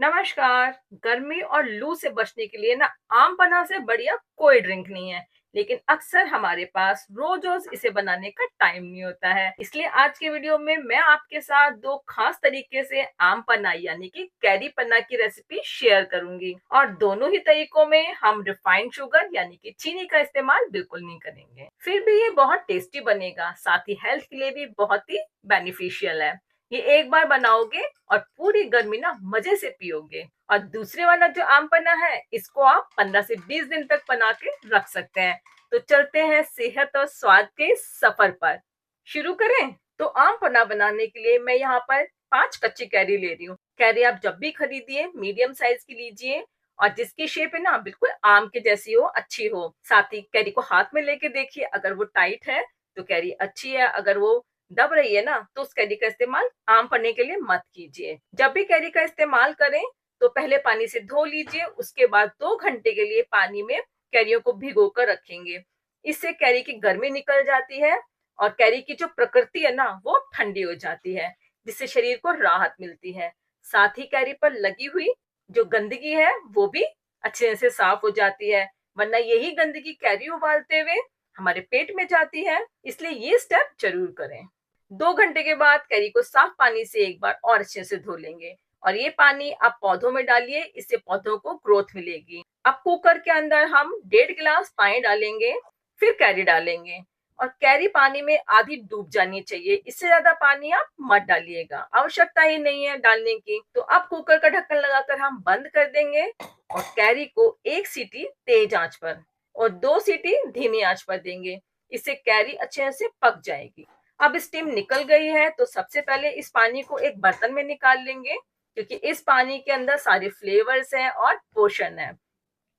नमस्कार। गर्मी और लू से बचने के लिए ना आम पन्ना से बढ़िया कोई ड्रिंक नहीं है। लेकिन अक्सर हमारे पास रोज रोज इसे बनाने का टाइम नहीं होता है, इसलिए आज के वीडियो में मैं आपके साथ दो खास तरीके से आम पन्ना यानी कि कैरी पन्ना की रेसिपी शेयर करूंगी। और दोनों ही तरीकों में हम रिफाइंड शुगर यानी कि चीनी का इस्तेमाल बिल्कुल नहीं करेंगे, फिर भी ये बहुत टेस्टी बनेगा, साथ ही हेल्थ के लिए भी बहुत ही बेनिफिशियल है। ये एक बार बनाओगे और पूरी गर्मी ना मजे से पियोगे। और दूसरे वाला जो आम पन्ना है, इसको आप 15 से 20 दिन तक बना के रख सकते हैं। तो चलते हैं सेहत और स्वाद के सफर पर। शुरू करें। तो आम पन्ना बनाने के लिए मैं यहाँ पर 5 कच्ची कैरी ले रही हूँ। कैरी आप जब भी खरीदिए मीडियम साइज की लीजिए, और जिसकी शेप है ना बिल्कुल आम के जैसी हो, अच्छी हो। साथ ही कैरी को हाथ में लेके देखिए, अगर वो टाइट है तो कैरी अच्छी है, अगर वो दब रही है ना तो उस कैरी का इस्तेमाल आम पन्ने के लिए मत कीजिए। जब भी कैरी का इस्तेमाल करें तो पहले पानी से धो लीजिए, उसके बाद 2 घंटे के लिए पानी में कैरियों को भिगो कर रखेंगे। इससे कैरी की गर्मी निकल जाती है और कैरी की जो प्रकृति है ना वो ठंडी हो जाती है, जिससे शरीर को राहत मिलती है। साथ ही कैरी पर लगी हुई जो गंदगी है वो भी अच्छे से साफ हो जाती है, वरना यही गंदगी कैरी उबालते हुए हमारे पेट में जाती है। इसलिए ये स्टेप जरूर करें। 2 घंटे के बाद कैरी को साफ पानी से एक बार और अच्छे से धो लेंगे, और ये पानी आप पौधों में डालिए, इससे पौधों को ग्रोथ मिलेगी। अब कुकर के अंदर हम 1.5 गिलास पानी डालेंगे, फिर कैरी डालेंगे, और कैरी पानी में आधी डूब जानी चाहिए, इससे ज्यादा पानी आप मत डालिएगा, आवश्यकता ही नहीं है डालने की। तो अब कुकर का ढक्कन लगाकर हम बंद कर देंगे, और कैरी को 1 सीटी तेज आंच पर और 2 सीटी धीमी आंच पर देंगे, इससे कैरी अच्छे से पक जाएगी। अब स्टीम निकल गई है तो सबसे पहले इस पानी को एक बर्तन में निकाल लेंगे, क्योंकि इस पानी के अंदर सारे फ्लेवर्स हैं और पोषण है।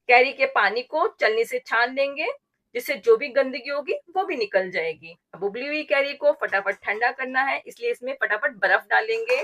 कैरी के पानी को चलनी से छान लेंगे, जिससे जो भी गंदगी होगी वो भी निकल जाएगी। अब उबली हुई कैरी को फटाफट ठंडा करना है, इसलिए इसमें फटाफट बर्फ डालेंगे,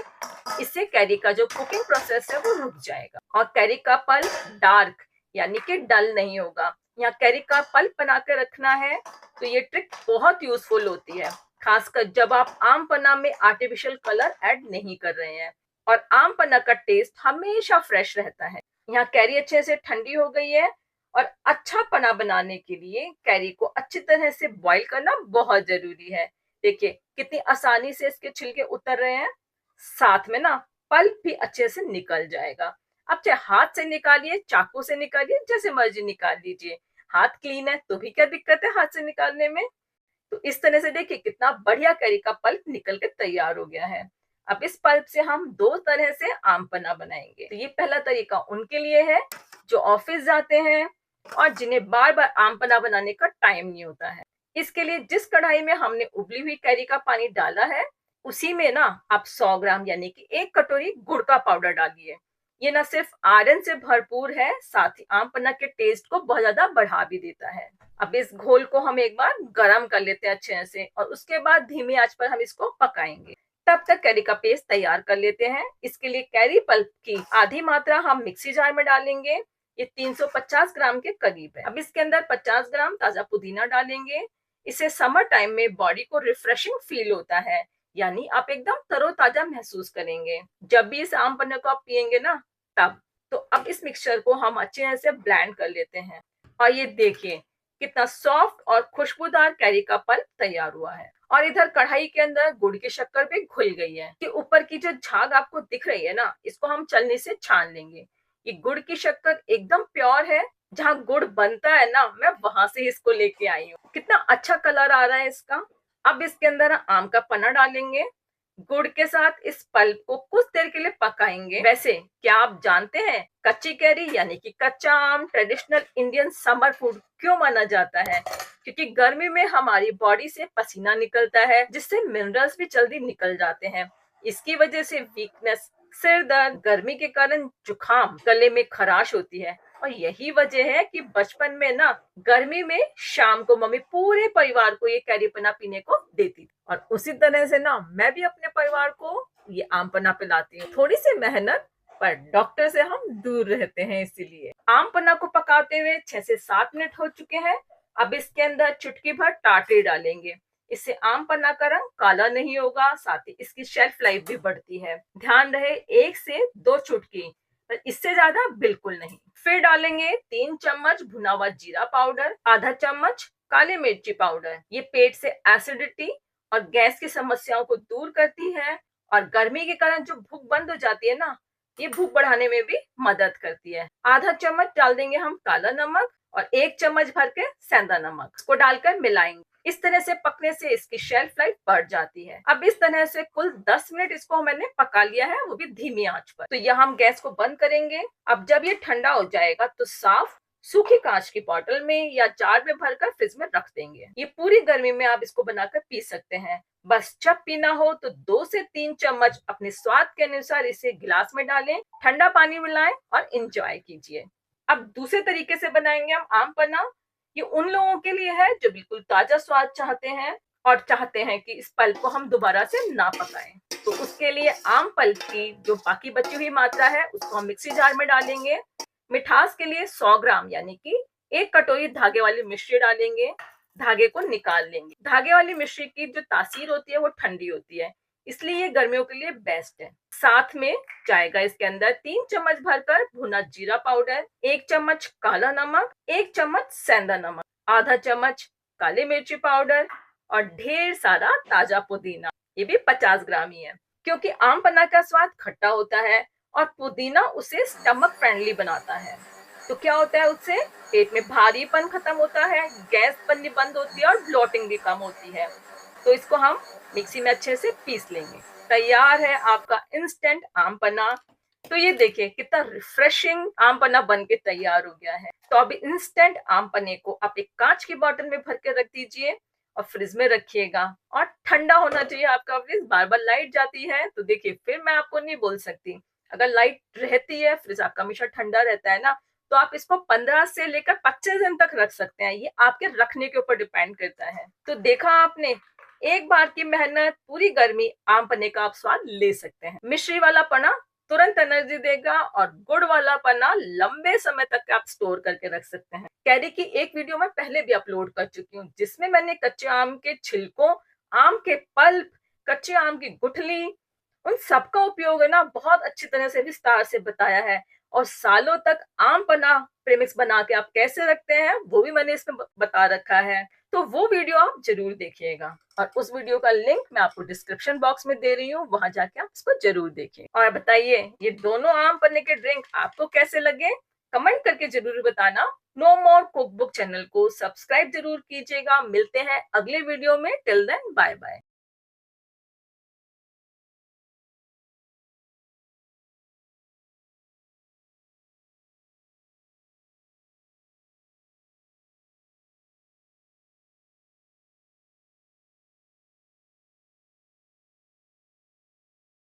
इससे कैरी का जो कुकिंग प्रोसेस है वो रुक जाएगा। और कैरी का पल्प डार्क यानी कि डल नहीं होगा। यहाँ कैरी का पल्प बना के रखना है, तो ये ट्रिक बहुत यूजफुल होती है, खासकर जब आप आम पन्ना में आर्टिफिशियल कलर ऐड नहीं कर रहे हैं। और आम पन्ना का टेस्ट हमेशा फ्रेश रहता है। यहाँ कैरी अच्छे से ठंडी हो गई है, और अच्छा पन्ना बनाने के लिए कैरी को अच्छी तरह से बॉईल करना बहुत जरूरी है। देखिए कितनी आसानी से इसके छिलके उतर रहे हैं, साथ में ना पल्प भी अच्छे से निकल जाएगा। अब चाहे हाथ से निकालिए, चाकू से निकालिए, जैसे मर्जी निकाल लीजिए। हाथ क्लीन है तो भी क्या दिक्कत है हाथ से निकालने में। तो इस तरह से देखिए कितना बढ़िया कैरी का पल्प निकल के तैयार हो गया है। अब इस पल्प से हम 2 तरह से आम पन्ना बनाएंगे। तो ये पहला तरीका उनके लिए है जो ऑफिस जाते हैं और जिन्हें बार बार आम पन्ना बनाने का टाइम नहीं होता है। इसके लिए जिस कढ़ाई में हमने उबली हुई कैरी का पानी डाला है, उसी में ना आप 100 ग्राम यानी कि 1 कटोरी गुड़ का पाउडर डालिए। ये ना सिर्फ आयरन से भरपूर है, साथ ही आम पन्ना के टेस्ट को बहुत ज्यादा बढ़ा भी देता है। अब इस घोल को हम एक बार गरम कर लेते हैं अच्छे से, और उसके बाद धीमी आंच पर हम इसको पकाएंगे। तब तक कैरी का पेस्ट तैयार कर लेते हैं। इसके लिए कैरी पल्प की आधी मात्रा हम मिक्सी जार में डालेंगे, ये 350 ग्राम के करीब है। अब इसके अंदर 50 ग्राम ताजा पुदीना डालेंगे। इससे समर टाइम में बॉडी को रिफ्रेशिंग फील होता है, यानी आप एकदम तरोताजा महसूस करेंगे जब भी इस आम पन्ने को आप पियेंगे ना तब। तो अब इस मिक्सचर को हम अच्छे से ब्लेंड कर लेते हैं, और ये देखिए कितना सॉफ्ट और खुशबूदार कैरी का पल्प तैयार हुआ है। और इधर कढ़ाई के अंदर गुड़ की शक्कर भी घुल गई है। कि ऊपर की जो झाग आपको दिख रही है ना, इसको हम छलनी से छान लेंगे। ये गुड़ की शक्कर एकदम प्योर है, जहाँ गुड़ बनता है ना मैं वहां से इसको लेके आई हूँ। कितना अच्छा कलर आ रहा है इसका। अब इसके अंदर आम का पन्ना डालेंगे, गुड़ के साथ इस पल्प को कुछ देर के लिए पकाएंगे। वैसे क्या आप जानते हैं कच्ची कैरी यानी कि कच्चा आम ट्रेडिशनल इंडियन समर फूड क्यों माना जाता है? क्योंकि गर्मी में हमारी बॉडी से पसीना निकलता है, जिससे मिनरल्स भी जल्दी निकल जाते हैं। इसकी वजह से वीकनेस, सिर दर्द, गर्मी के कारण जुकाम, गले में खराश होती है। और यही वजह है कि बचपन में ना गर्मी में शाम को मम्मी पूरे परिवार को ये कैरी पन्ना पीने को देती थी। और उसी तरह से ना मैं भी अपने परिवार को ये आम पन्ना पिलाती हूँ। थोड़ी सी मेहनत, पर डॉक्टर से हम दूर रहते हैं, इसीलिए। आम पन्ना को पकाते हुए 6 से 7 मिनट हो चुके हैं। अब इसके अंदर चुटकी भर टाटरी डालेंगे, इससे आम पन्ना का रंग काला नहीं होगा, साथ ही इसकी शेल्फ लाइफ भी बढ़ती है। ध्यान रहे 1 से 2 चुटकी, पर इससे ज्यादा बिल्कुल नहीं। फिर डालेंगे 3 चम्मच भुना हुआ जीरा पाउडर, आधा चम्मच काली मिर्ची पाउडर। ये पेट से एसिडिटी और गैस की समस्याओं को दूर करती है और गर्मी के कारण जो भूख बंद हो जाती है ना, ये भूख बढ़ाने में भी मदद करती है। आधा चम्मच डाल देंगे हम काला नमक और 1 चम्मच भर के सेंधा नमक, इसको डालकर मिलाएंगे। इस तरह से पकने से इसकी शेल्फ लाइफ बढ़ जाती है। अब इस तरह से कुल 10 मिनट इसको मैंने पका लिया है, वो भी धीमी आंच पर। तो यहाँ हम गैस को बंद करेंगे। अब जब ये ठंडा हो जाएगा तो साफ सूखी कांच की बोतल में या जार में भरकर फ्रिज में रख देंगे। ये पूरी गर्मी में आप इसको बनाकर पी सकते हैं। बस जब पीना हो तो 2 से 3 चम्मच अपने स्वाद के अनुसार इसे गिलास में डालें, ठंडा पानी मिलाएं और इंजॉय कीजिए। अब दूसरे तरीके से बनाएंगे हम आम पन्ना। ये उन लोगों के लिए है जो बिल्कुल ताजा स्वाद चाहते हैं और चाहते हैं कि इस पल्प को हम दोबारा से ना पकाएं। तो उसके लिए आम पल्प की जो बाकी बची हुई मात्रा है उसको हम मिक्सी जार में डालेंगे। मिठास के लिए 100 ग्राम यानी कि 1 कटोरी धागे वाली मिश्री डालेंगे। धागे को निकाल लेंगे। धागे वाली मिश्री की जो तासीर होती है वो ठंडी होती है, इसलिए ये गर्मियों के लिए बेस्ट है। साथ में जाएगा इसके अंदर 3 चम्मच भरकर भुना जीरा पाउडर, 1 चम्मच काला नमक, 1 चम्मच सेंधा नमक, आधा चम्मच काली मिर्ची पाउडर और ढेर सारा ताजा पुदीना। ये भी 50 ग्राम ही है, क्योंकि आम पन्ना का स्वाद खट्टा होता है और पुदीना उसे स्टमक फ्रेंडली बनाता है। तो क्या होता है, उससे पेट में भारीपन खत्म होता है, गैस बननी बंद होती है और ब्लोटिंग भी कम होती है। तो इसको हम मिक्सी में अच्छे से पीस लेंगे। तैयार है आपका इंस्टेंट आम पन्ना। तो ये देखिए कितना रिफ्रेशिंग आम पन्ना बन के तैयार हो गया है। तो अब इंस्टेंट आम पन्ने को आप एक कांच की बोतल में भर के रख दीजिए और फ्रिज में रखिएगा और ठंडा होना चाहिए आपका फ्रिज। बार बार लाइट जाती है तो देखिए फिर मैं आपको नहीं बोल सकती, अगर लाइट रहती है फ्रिज आपका हमेशा ठंडा रहता है ना, तो आप इसको 15 से लेकर 25 दिन तक रख सकते हैं। ये आपके रखने के ऊपर डिपेंड करता है। तो देखा आपने, एक बार की मेहनत, पूरी गर्मी आम पन्ने का आप स्वाद ले सकते हैं। मिश्री वाला पन्ना तुरंत एनर्जी देगा और गुड़ वाला पन्ना लंबे समय तक आप स्टोर करके रख सकते हैं। कैरी की एक वीडियो मैं पहले भी अपलोड कर चुकी हूँ, जिसमें मैंने कच्चे आम के छिलकों, आम के पल्प, कच्चे आम की गुठली, उन सबका उपयोग है ना बहुत अच्छी तरह से विस्तार से बताया है। और सालों तक आम पन्ना प्रेमिक्स बना के आप कैसे रखते हैं वो भी मैंने इसमें बता रखा है। तो वो वीडियो आप जरूर देखिएगा और उस वीडियो का लिंक मैं आपको डिस्क्रिप्शन बॉक्स में दे रही हूँ, वहां जाके आप इसको जरूर देखिए। और बताइए ये दोनों आम पन्ने के ड्रिंक आपको कैसे लगे, कमेंट करके जरूर बताना। नो मोर कुकबुक चैनल को सब्सक्राइब जरूर कीजिएगा। मिलते हैं अगले वीडियो में। Till then bye bye.